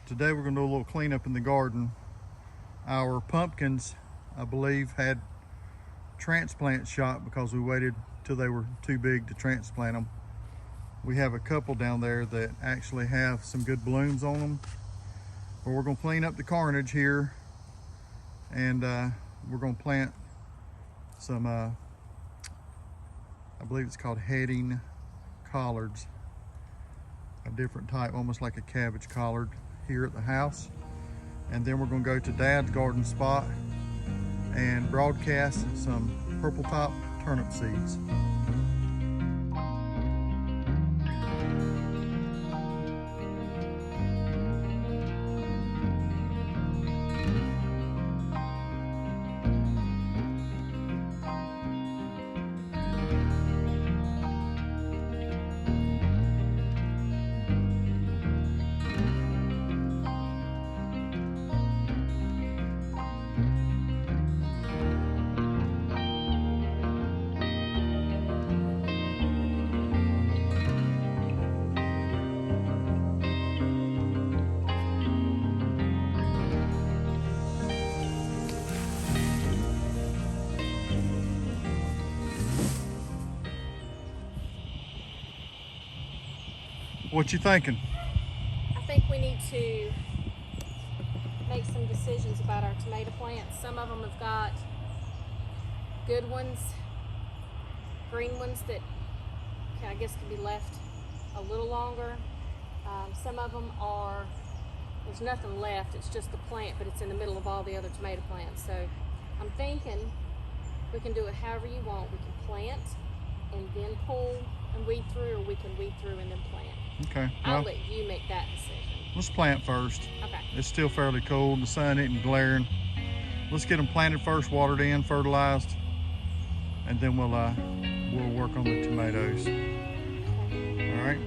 Today we're going to do a little cleanup in the garden. Our pumpkins, I believe, had transplant shot because we waited till they were too big to transplant them. We have a couple down there that actually have some good blooms on them. But we're going to clean up the carnage here, and we're going to plant some, I believe it's called Heading Collards, a different type, almost like a cabbage collard, here at the house. And then we're going to go to Dad's garden spot and broadcast some purple top turnip seeds. What you thinking? I think we need to make some decisions about our tomato plants. Some of them have got good ones, green ones that I guess can be left a little longer. Some of them are, there's nothing left, it's just the plant, but it's in the middle of all the other tomato plants. So I'm thinking we can do it however you want. We can plant and then pull and weed through, or we can weed through and then plant. Okay. I'll let you make that decision. Let's plant first. Okay. It's still fairly cold. The sun isn't glaring. Let's get them planted first, watered in, fertilized, and then we'll work on the tomatoes. Okay. All right.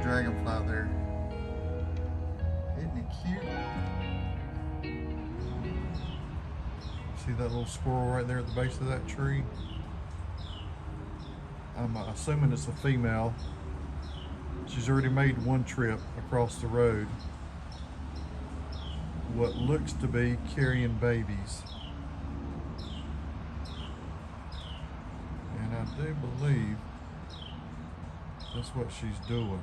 Dragonfly there. Isn't he cute? See that little squirrel right there at the base of that tree? I'm assuming it's a female. She's already made one trip across the road. What looks to be carrying babies. And I do believe that's what she's doing.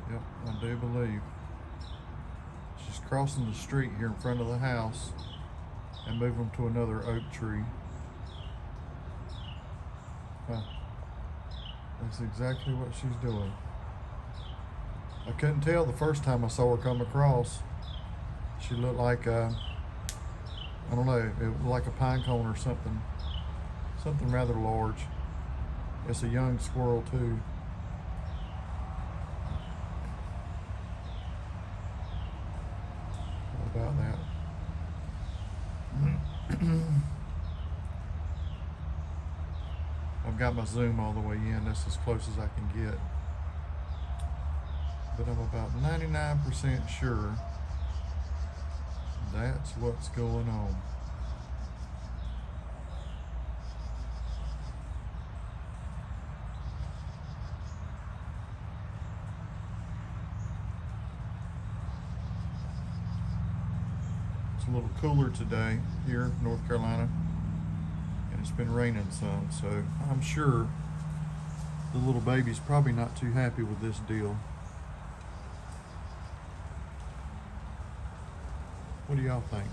Yep, I do believe. She's crossing the street here in front of the house and moving them to another oak tree. That's exactly what she's doing. I couldn't tell the first time I saw her come across. She looked like I don't know, it was like a pine cone or something. Something rather large. It's a young squirrel too. What about that? I've got my zoom all the way in. That's as close as I can get. But I'm about 99% sure that's what's going on. It's a little cooler today here in North Carolina, and it's been raining some, so I'm sure The little baby's probably not too happy with this deal. What do y'all think?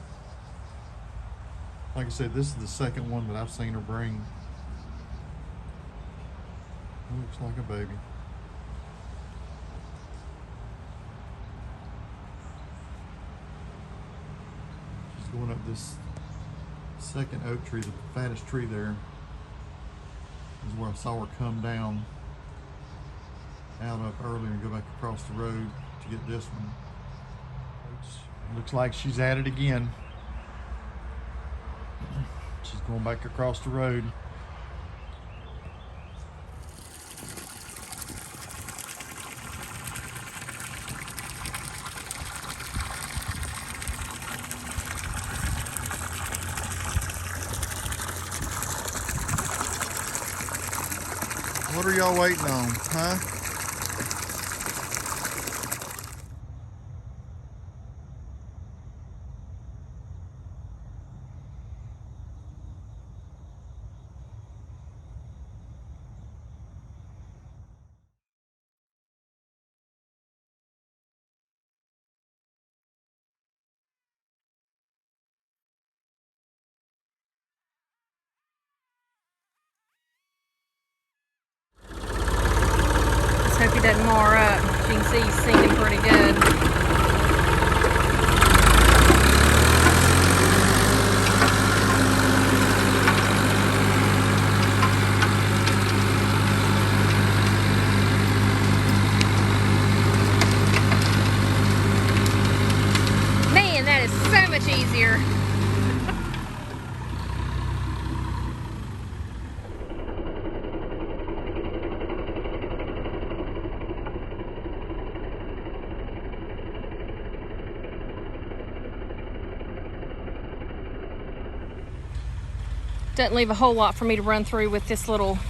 Like I said, this is the second one that I've seen her bring. Looks like a baby. She's going up this second oak tree, the fattest tree there. This is where I saw her come down out of early and go back across the road to get this one. Looks like she's at it again. She's going back across the road. What are y'all waiting on, huh? Hope he doesn't mar up. As you can see, he's sinking pretty good. Man, that is so much easier. Doesn't leave a whole lot for me to run through with this little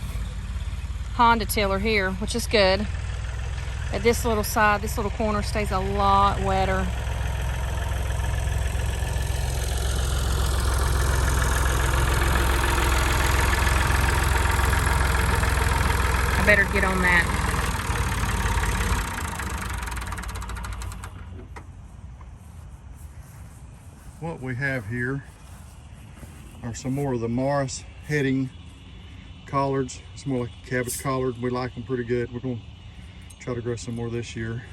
Honda tiller here, which is good. At this little side, this little corner stays a lot wetter. I better get on that. What we have here are some more of the Morris Heading Collards. It's more like a cabbage collard. We like them pretty good. We're going to try to grow some more this year.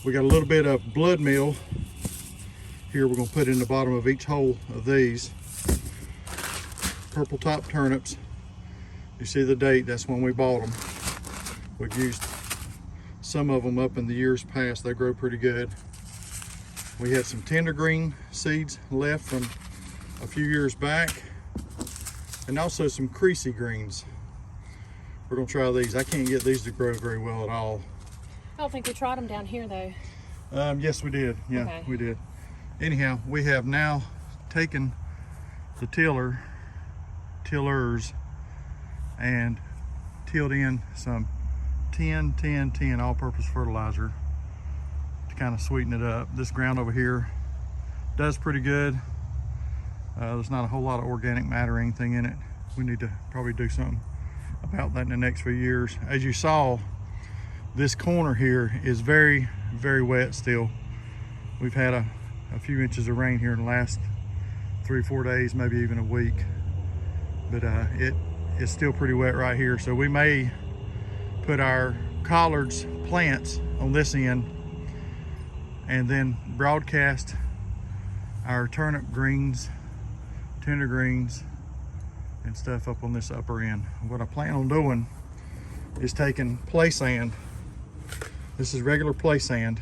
We got a little bit of blood meal here we're going to put in the bottom of each hole of these. Purple top turnips. You see the date, that's when we bought them. We've used some of them up in the years past. They grow pretty good. We had some tender green seeds left from a few years back, and also some creasy greens. We're gonna try these. I can't get these to grow very well at all. I don't think we tried them down here though. Yes, we did. Yeah, okay. We did. Anyhow, we have now taken the tillers and tilled in some 10-10-10 all-purpose fertilizer to kind of sweeten it up. This ground over here does pretty good. There's not a whole lot of organic matter or anything in it. We need to probably do something about that in the next few years. As you saw, this corner here is very, very wet still. We've had a few inches of rain here in the last 3 or 4 days, maybe even a week. But it's still pretty wet right here. So we may put our collards plants on this end and then broadcast our turnip greens, tender greens, and stuff up on this upper end. What I plan on doing is taking play sand. This is regular play sand.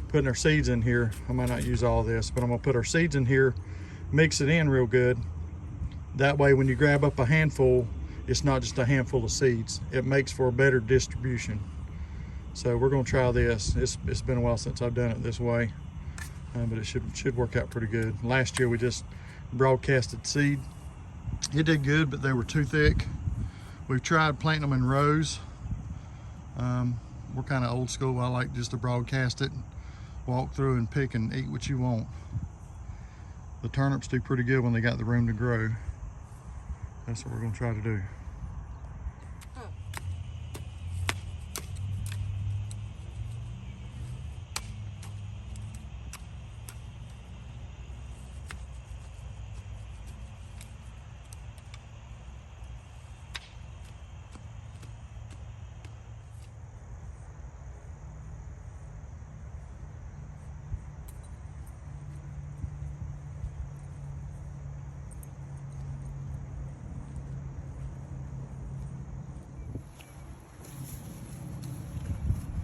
Putting our seeds in here. I might not use all this, but I'm gonna put our seeds in here, mix it in real good. That way when you grab up a handful, it's not just a handful of seeds. It makes for a better distribution. So we're gonna try this. It's been a while since I've done it this way, but it should work out pretty good. Last year we just broadcasted seed. It did good, but they were too thick. We've tried planting them in rows. We're kind of old school. I like just to broadcast it, walk through and pick and eat what you want. The turnips do pretty good when they got the room to grow. That's what we're gonna try to do.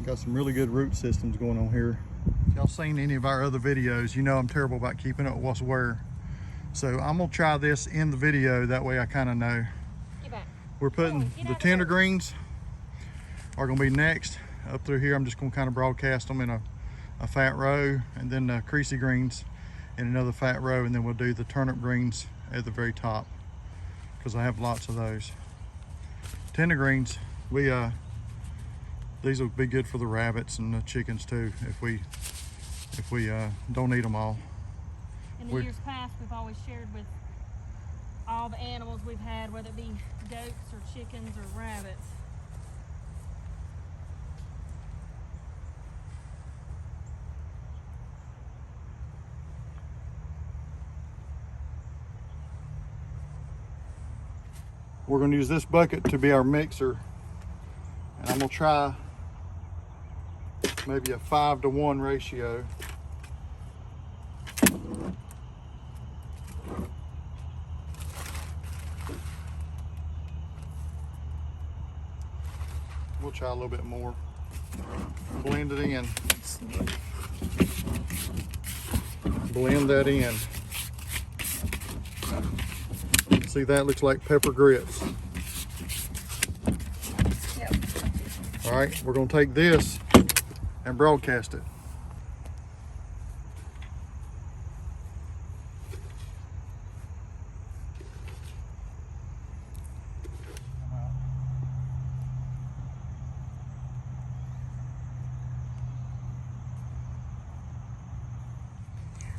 Got some really good root systems going on here. If y'all seen any of our other videos, you know I'm terrible about keeping up what's where. So I'm gonna try this in the video, that way I kind of know. Get back. We're putting the tender greens are gonna be next. Up through here, I'm just gonna kind of broadcast them in a fat row, and then the creasy greens in another fat row, and then we'll do the turnip greens at the very top, because I have lots of those. Tender greens, these will be good for the rabbits and the chickens too, if we don't eat them all. In the years past, we've always shared with all the animals we've had, whether it be goats or chickens or rabbits. We're going to use this bucket to be our mixer, and I'm going to try maybe a 5-to-1 ratio. We'll try a little bit more. Blend it in. Blend that in. See, that looks like pepper grits. Yep. All right, we're gonna take this and broadcast it.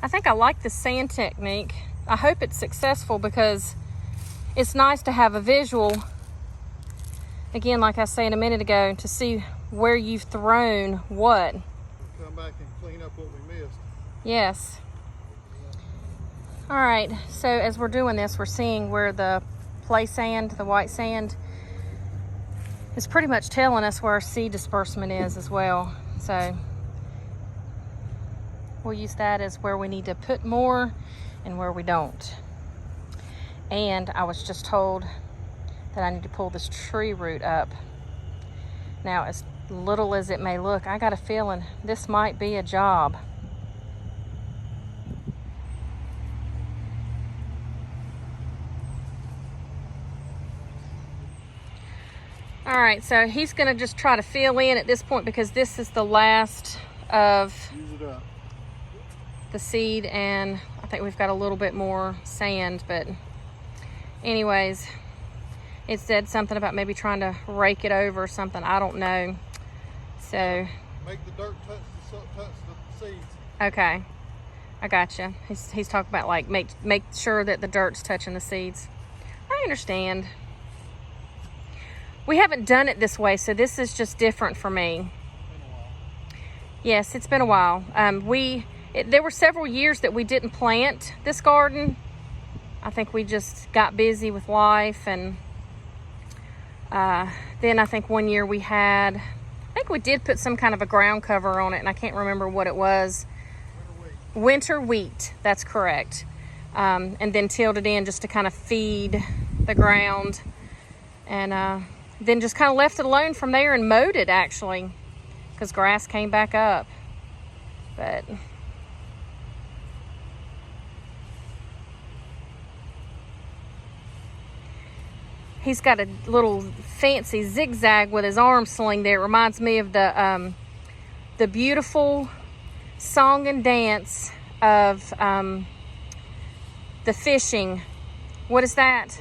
I think I like the sand technique. I hope it's successful, because it's nice to have a visual, again, like I said a minute ago, to see where you've thrown what. Come back and clean up what we missed. Yes. All right, so as we're doing this, we're seeing where the play sand, the white sand, is pretty much telling us where our seed disbursement is as well. So we'll use that as where we need to put more and where we don't. And I was just told that I need to pull this tree root up. Now, as little as it may look, I got a feeling this might be a job. All right, so he's gonna just try to fill in at this point, because this is the last of the seed, and I think we've got a little bit more sand, but anyways, it said something about maybe trying to rake it over or something. I don't know. So make the dirt touch the seeds. Okay, I gotcha. He's talking about like make sure that the dirt's touching the seeds. I understand. We haven't done it this way, so this is just different for me. Yes, it's been a while. There were several years that we didn't plant this garden. I think we just got busy with life, and then I think one year I think we did put some kind of a ground cover on it, and I can't remember what it was. Winter wheat, that's correct. And then tilled it in just to kind of feed the ground, and then just kind of left it alone from there and mowed it, actually, because grass came back up. But he's got a little fancy zigzag with his arm sling there. It reminds me of the beautiful song and dance of the fishing. What is that?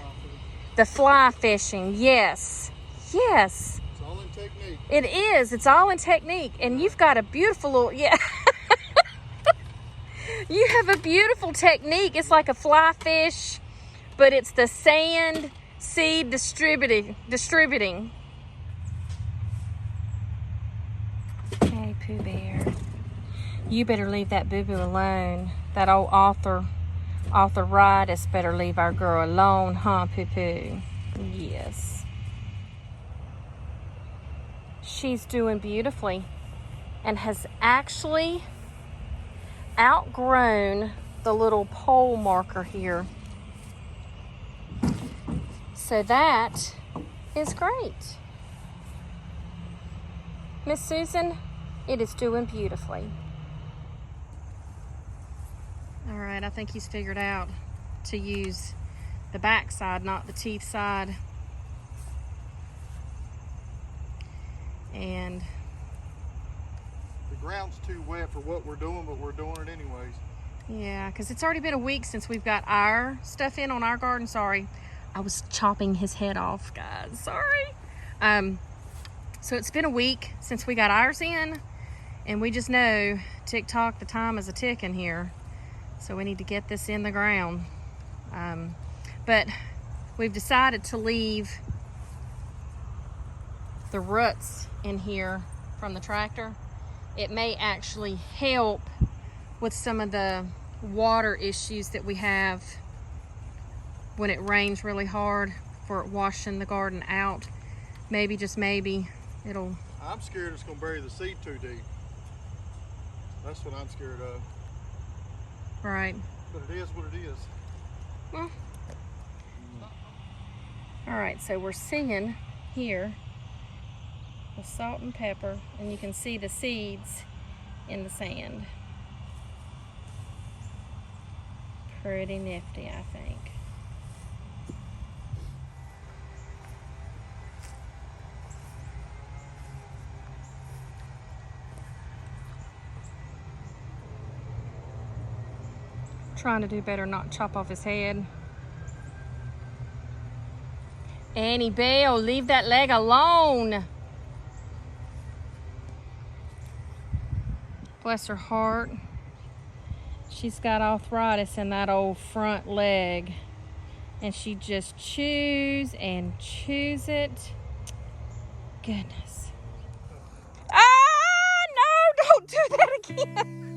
The fly fishing. Yes. Yes. It's all in technique. It is. It's all in technique. And you've got a beautiful little, yeah. You have a beautiful technique. It's like a fly fish, but it's the sand seed distributing. Hey, Pooh Bear. You better leave that boo-boo alone. That old Arthur Ridas better leave our girl alone, huh, Poo-Poo? Yes. She's doing beautifully and has actually outgrown the little pole marker here. So that is great. Miss Susan, it is doing beautifully. All right, I think he's figured out to use the back side, not the teeth side. And the ground's too wet for what we're doing, but we're doing it anyways. yeah, because it's already been a week since we've got our stuff in on our garden. Sorry, I was chopping his head off, guys. Sorry. So it's been a week since we got ours in, and we just know tick-tock, the time is a ticking here. So we need to get this in the ground. But we've decided to leave the roots in here from the tractor. It may actually help with some of the water issues that we have when it rains really hard, for it washing the garden out. Maybe, just maybe, it'll... I'm scared it's gonna bury the seed too deep. That's what I'm scared of. Right. But it is what it is. Well, all right, so we're seeing here the salt and pepper, and you can see the seeds in the sand. Pretty nifty, I think. Trying to do better, not chop off his head. Annie Bell, leave that leg alone. Bless her heart. She's got arthritis in that old front leg, and she just chews and chews it. Goodness. Ah, no, don't do that again.